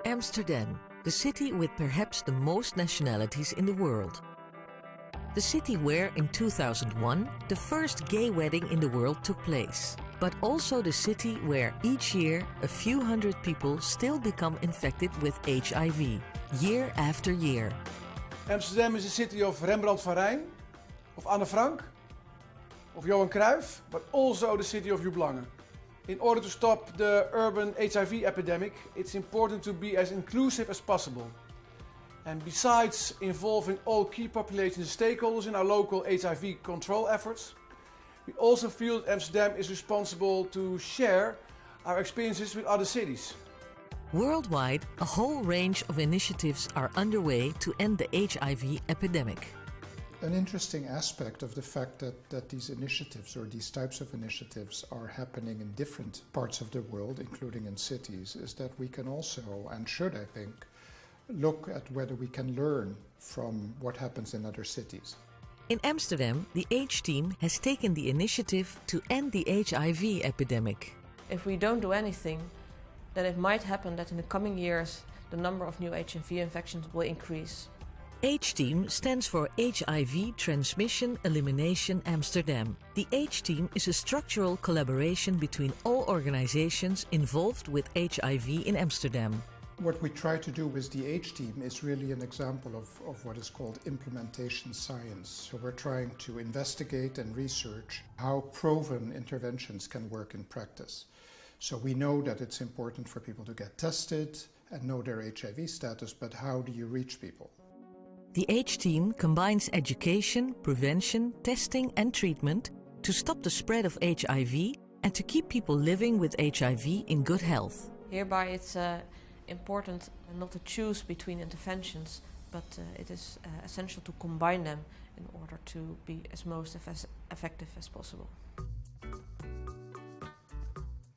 Amsterdam, the city with perhaps the most nationalities in the world. The city where, in 2001, the first gay wedding in the world took place. But also the city where each year a few hundred people still become infected with HIV, year after year. Amsterdam is the city of Rembrandt van Rijn, of Anne Frank, of Johan Cruyff, but also the city of Joep Lange. In order to stop the urban HIV epidemic, it's important to be as inclusive as possible. And besides involving all key population stakeholders in our local HIV control efforts, we also feel that Amsterdam is responsible to share our experiences with other cities. Worldwide, a whole range of initiatives are underway to end the HIV epidemic. An interesting aspect of the fact that these initiatives or these types of initiatives are happening in different parts of the world, including in cities, is that we can also, and should I think, look at whether we can learn from what happens in other cities. In Amsterdam, the H team has taken the initiative to end the HIV epidemic. If we don't do anything, then it might happen that in the coming years the number of new HIV infections will increase. H-Team stands for HIV Transmission Elimination Amsterdam. The H-Team is a structural collaboration between all organizations involved with HIV in Amsterdam. What we try to do with the H-Team is really an example of what is called implementation science. So we're trying to investigate and research how proven interventions can work in practice. So we know that it's important for people to get tested and know their HIV status, but how do you reach people? The H-Team combines education, prevention, testing and treatment to stop the spread of HIV and to keep people living with HIV in good health. Hereby it's important not to choose between interventions, but it is essential to combine them in order to be as most effective as possible.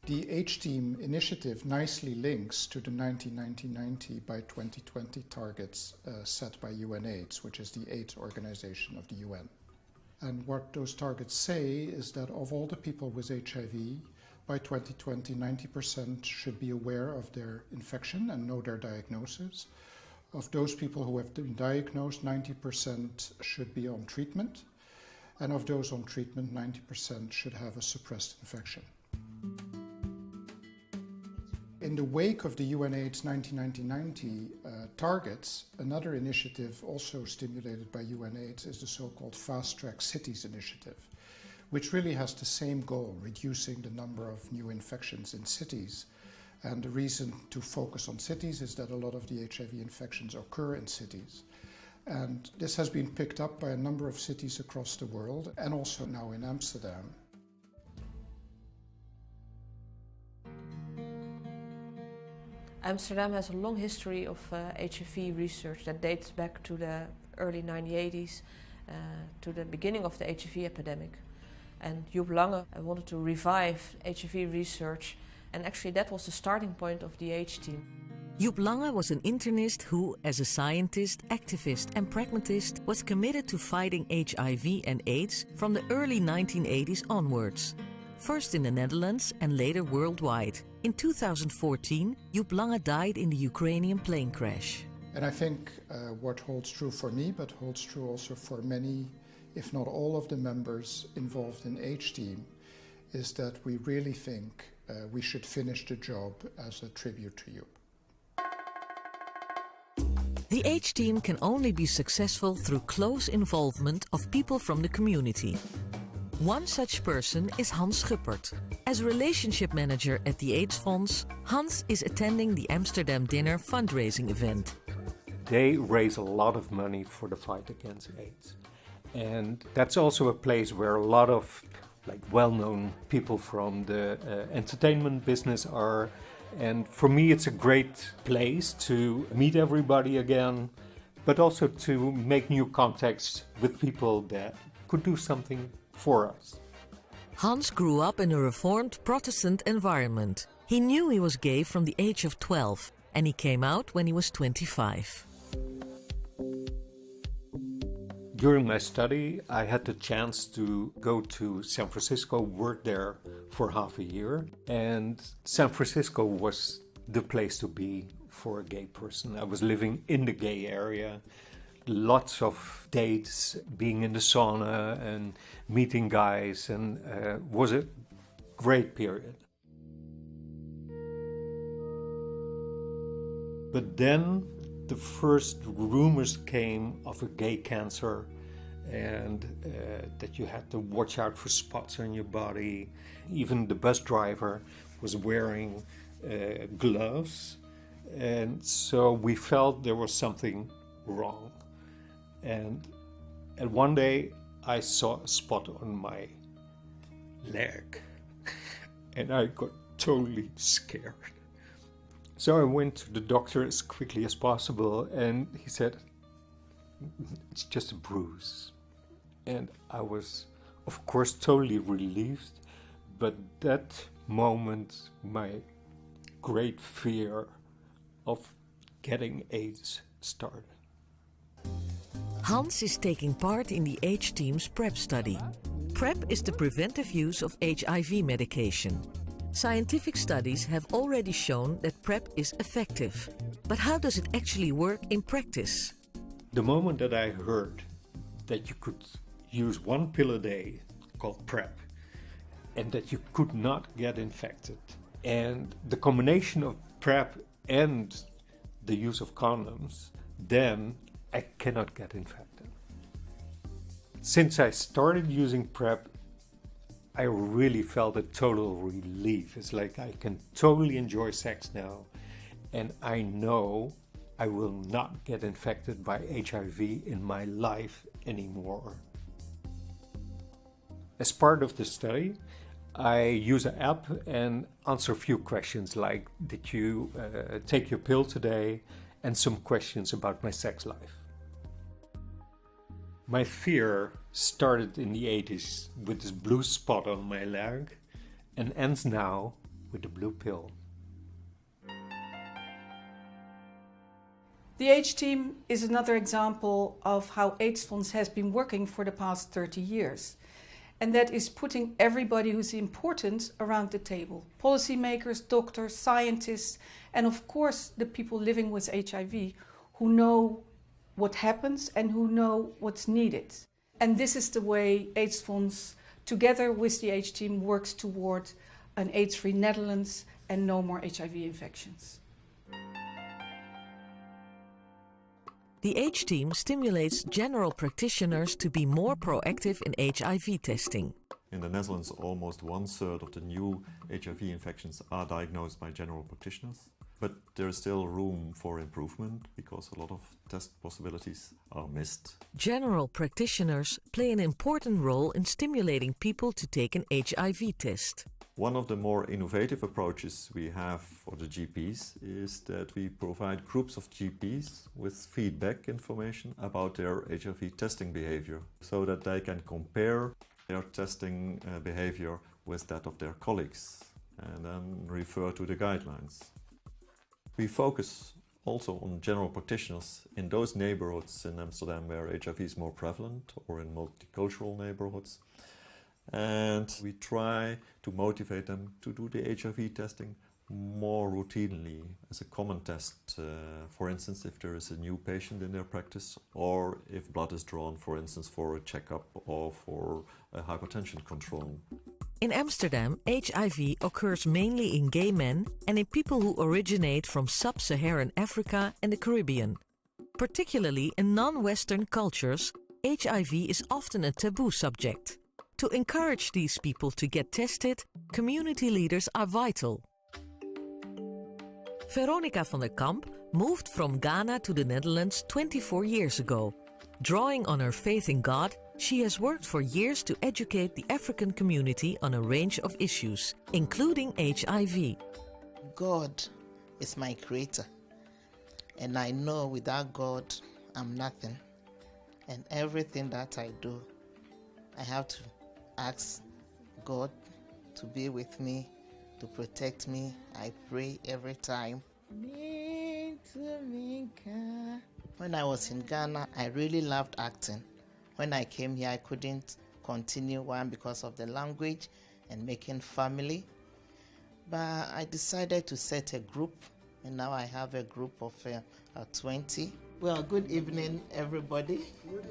The H-Team initiative nicely links to the 1990 by 2020 targets set by UNAIDS, which is the AIDS organization of the UN. And what those targets say is that of all the people with HIV, by 2020, 90% should be aware of their infection and know their diagnosis. Of those people who have been diagnosed, 90% should be on treatment. And of those on treatment, 90% should have a suppressed infection. In the wake of the UNAIDS 1990 targets, another initiative also stimulated by UNAIDS is the so-called Fast Track Cities initiative, which really has the same goal, reducing the number of new infections in cities. And the reason to focus on cities is that a lot of the HIV infections occur in cities. And this has been picked up by a number of cities across the world, and also now in Amsterdam. Amsterdam has a long history of HIV research that dates back to the early 1980s, to the beginning of the HIV epidemic. And Joep Lange wanted to revive HIV research, and actually that was the starting point of the H-Team. Joep Lange was an internist who, as a scientist, activist and pragmatist, was committed to fighting HIV and AIDS from the early 1980s onwards. First in the Netherlands and later worldwide. In 2014, Joep Lange died in the Ukrainian plane crash. And I think what holds true for me, but holds true also for many, if not all of the members involved in H-Team, is that we really think we should finish the job as a tribute to Joep. The H-Team can only be successful through close involvement of people from the community. One such person is Hans Schuppert. As relationship manager at the AIDS Fonds, Hans is attending the Amsterdam Dinner fundraising event. They raise a lot of money for the fight against AIDS. And that's also a place where a lot of well-known people from the entertainment business are. And for me it's a great place to meet everybody again, but also to make new contacts with people that could do something for us. Hans grew up in a reformed Protestant environment. He knew he was gay from the age of 12 and he came out when he was 25. During my study, I had the chance to go to San Francisco, work there for half a year. And San Francisco was the place to be for a gay person. I was living in the gay area, lots of dates, being in the sauna and meeting guys, and was a great period. But then the first rumors came of a gay cancer, and that you had to watch out for spots on your body. Even the bus driver was wearing gloves, and so we felt there was something wrong. And one day I saw a spot on my leg, and I got totally scared. So I went to the doctor as quickly as possible, and he said, "It's just a bruise." And I was, of course, totally relieved, but that moment, my great fear of getting AIDS started. Hans is taking part in the H-Team's PrEP study. PrEP is the preventive use of HIV medication. Scientific studies have already shown that PrEP is effective. But how does it actually work in practice? The moment that I heard that you could use one pill a day called PrEP, and that you could not get infected, and the combination of PrEP and the use of condoms, then I cannot get infected. Since I started using PrEP, I really felt a total relief. It's like I can totally enjoy sex now, and I know I will not get infected by HIV in my life anymore. As part of the study, I use an app and answer a few questions like, did you take your pill today? And some questions about my sex life. My fear started in the 80s with this blue spot on my leg and ends now with the blue pill. The H-Team is another example of how AIDS Fonds has been working for the past 30 years. And that is putting everybody who's important around the table. Policymakers, doctors, scientists, and of course the people living with HIV who know what happens and who know what's needed. And this is the way AIDS Fonds, together with the H-Team, works toward an AIDS-free Netherlands and no more HIV infections. The H-Team stimulates general practitioners to be more proactive in HIV testing. In the Netherlands, almost 1/3 of the new HIV infections are diagnosed by general practitioners. But there is still room for improvement because a lot of test possibilities are missed. General practitioners play an important role in stimulating people to take an HIV test. One of the more innovative approaches we have for the GPs is that we provide groups of GPs with feedback information about their HIV testing behavior so that they can compare their testing behavior with that of their colleagues and then refer to the guidelines. We focus also on general practitioners in those neighborhoods in Amsterdam where HIV is more prevalent or in multicultural neighborhoods. And we try to motivate them to do the HIV testing more routinely as a common test. For instance, if there is a new patient in their practice or if blood is drawn, for instance, for a checkup or for a hypertension control. In Amsterdam, HIV occurs mainly in gay men and in people who originate from sub-Saharan Africa and the Caribbean. Particularly in non-Western cultures, HIV is often a taboo subject. To encourage these people to get tested, community leaders are vital. Veronica van der Kamp moved from Ghana to the Netherlands 24 years ago. Drawing on her faith in God, she has worked for years to educate the African community on a range of issues, including HIV. God is my creator, and I know without God, I'm nothing. And everything that I do, I have to ask God to be with me, to protect me. I pray every time. When I was in Ghana, I really loved acting. When I came here, I couldn't continue, one, because of the language and making family. But I decided to set a group and now I have a group of 20. Well, good evening, everybody.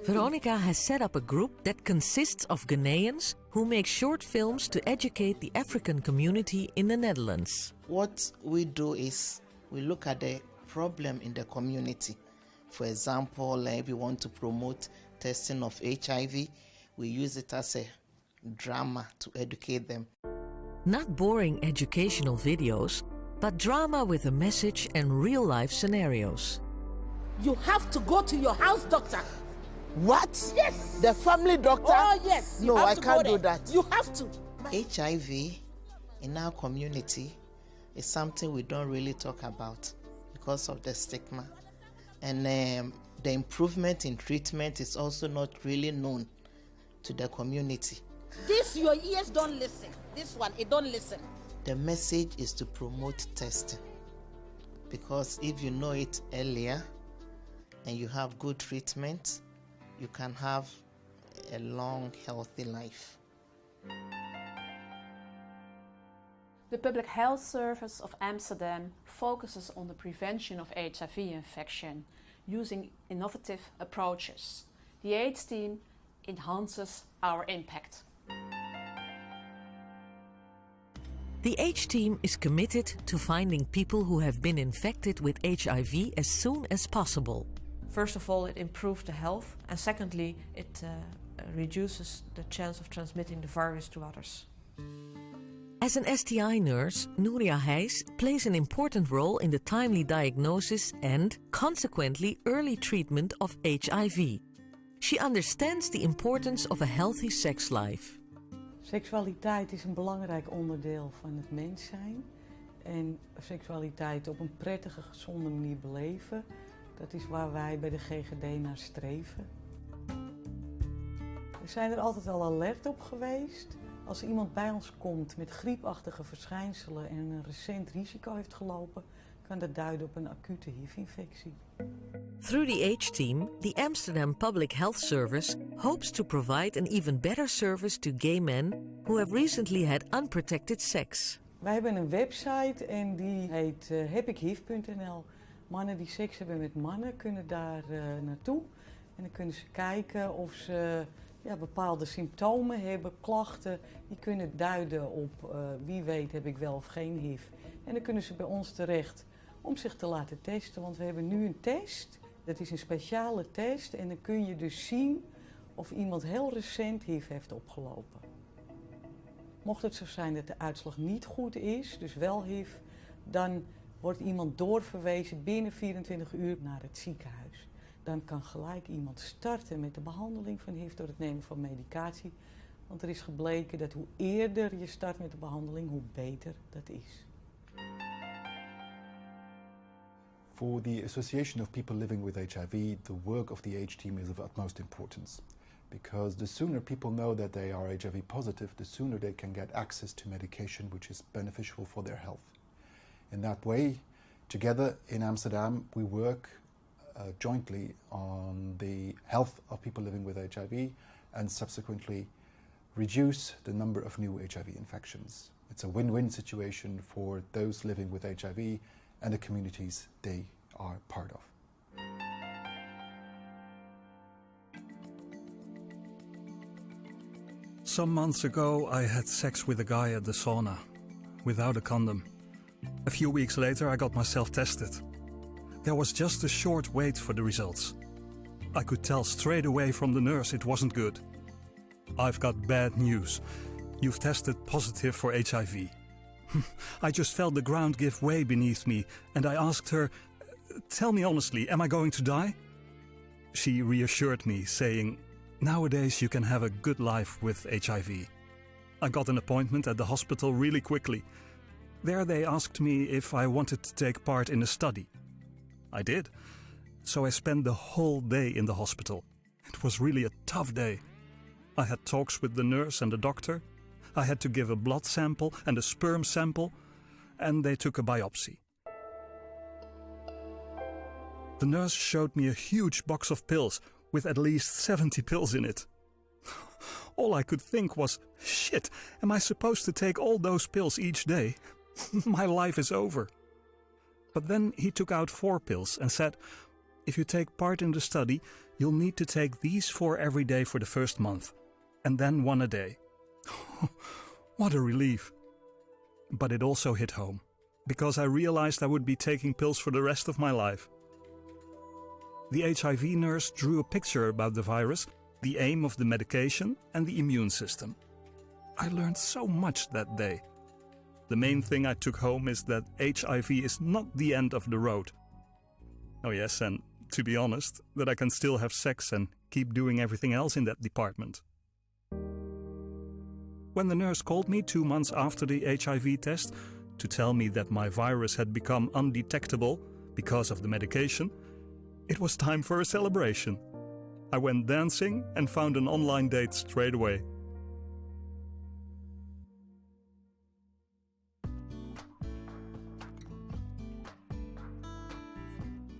Veronica has set up a group that consists of Ghanaians who make short films to educate the African community in the Netherlands. What we do is we look at the problem in the community. For example, if we want to promote testing of HIV, we use it as a drama to educate them. Not boring educational videos, but drama with a message and real-life scenarios. You have to go to your house doctor. What? Yes. The family doctor? Oh, yes. No, I can't do there. that. You have to. HIV in our community is something we don't really talk about because of the stigma. And the improvement in treatment is also not really known to the community. This, your ears don't listen. This one, it don't listen. The message is to promote testing, because if you know it earlier and you have good treatment, you can have a long, healthy life. The Public Health Service of Amsterdam focuses on the prevention of HIV infection using innovative approaches. The AIDS team enhances our impact. The H team is committed to finding people who have been infected with HIV as soon as possible. First of all, it improves the health, and secondly, it reduces the chance of transmitting the virus to others. As an STI nurse, Nuria Heijs plays an important role in the timely diagnosis and, consequently, early treatment of HIV. She understands the importance of a healthy sex life. Seksualiteit is een belangrijk onderdeel van het mens zijn. En seksualiteit op een prettige, gezonde manier beleven, dat is waar wij bij de GGD naar streven. We zijn er altijd al alert op geweest. Als iemand bij ons komt met griepachtige verschijnselen en een recent risico heeft gelopen, kan dat duiden op een acute HIV-infectie. Through the H team, the Amsterdam Public Health Service hopes to provide an even better service to gay men who have recently had unprotected sex. Wij hebben een website en die heet hebikhiv.nl. Mannen die seks hebben met mannen kunnen daar naartoe. En dan kunnen ze kijken of ze bepaalde symptomen hebben, klachten. Die kunnen duiden op wie weet heb ik wel of geen HIV. En dan kunnen ze bij ons terecht om zich te laten testen. Want we hebben nu een test. Dat is een speciale test. En dan kun je dus zien of iemand heel recent HIV heeft opgelopen. Mocht het zo zijn dat de uitslag niet goed is, dus wel HIV, dan wordt iemand doorverwezen binnen 24 uur naar het ziekenhuis. Dan kan gelijk iemand starten met de behandeling van HIV door het nemen van medicatie. Want er is gebleken dat hoe eerder je start met de behandeling, hoe beter dat is. For the Association of People Living with HIV, the work of the H team is of utmost importance. Because the sooner people know that they are HIV positive, the sooner they can get access to medication which is beneficial for their health. In that way, together in Amsterdam, we work jointly on the health of people living with HIV and subsequently reduce the number of new HIV infections. It's a win-win situation for those living with HIV and the communities they are part of. Some months ago, I had sex with a guy at the sauna, without a condom. A few weeks later, I got myself tested. There was just a short wait for the results. I could tell straight away from the nurse it wasn't good. I've got bad news. You've tested positive for HIV. I just felt the ground give way beneath me, and I asked her, "Tell me honestly, am I going to die?" She reassured me, saying, "Nowadays you can have a good life with HIV." I got an appointment at the hospital really quickly. There they asked me if I wanted to take part in a study. I did. So I spent the whole day in the hospital. It was really a tough day. I had talks with the nurse and the doctor. I had to give a blood sample and a sperm sample, and they took a biopsy. The nurse showed me a huge box of pills with at least 70 pills in it. All I could think was, shit, am I supposed to take all those pills each day? My life is over. But then he took out 4 pills and said, if you take part in the study, you'll need to take these 4 every day for the first month, and then 1 a day. What a relief. But it also hit home, because I realized I would be taking pills for the rest of my life. The HIV nurse drew a picture about the virus, the aim of the medication and the immune system. I learned so much that day. The main thing I took home is that HIV is not the end of the road. Oh yes, and to be honest, that I can still have sex and keep doing everything else in that department. When the nurse called me 2 months after the HIV test to tell me that my virus had become undetectable because of the medication, it was time for a celebration. I went dancing and found an online date straight away.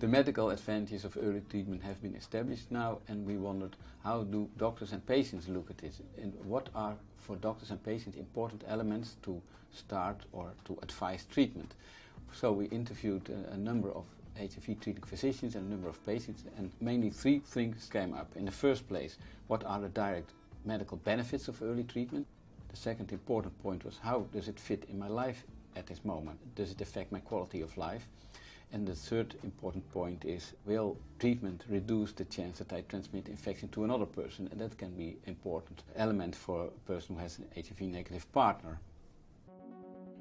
The medical advantages of early treatment have been established now, and we wondered how do doctors and patients look at this, and what are for doctors and patients important elements to start or to advise treatment. So we interviewed a number of HIV treating physicians and a number of patients, and mainly 3 things came up. In the first place, what are the direct medical benefits of early treatment? The second important point was, how does it fit in my life at this moment? Does it affect my quality of life? And the third important point is, will treatment reduce the chance that I transmit infection to another person? And that can be an important element for a person who has an HIV-negative partner.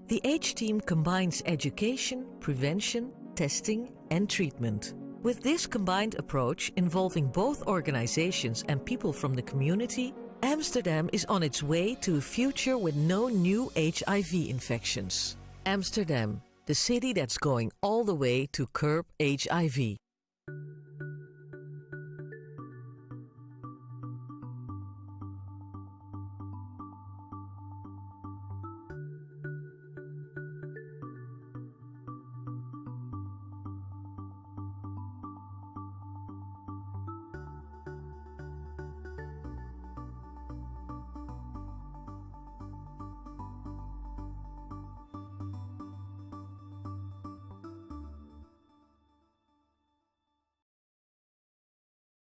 The H team combines education, prevention, testing and treatment. With this combined approach involving both organizations and people from the community, Amsterdam is on its way to a future with no new HIV infections. Amsterdam, the city that's going all the way to curb HIV.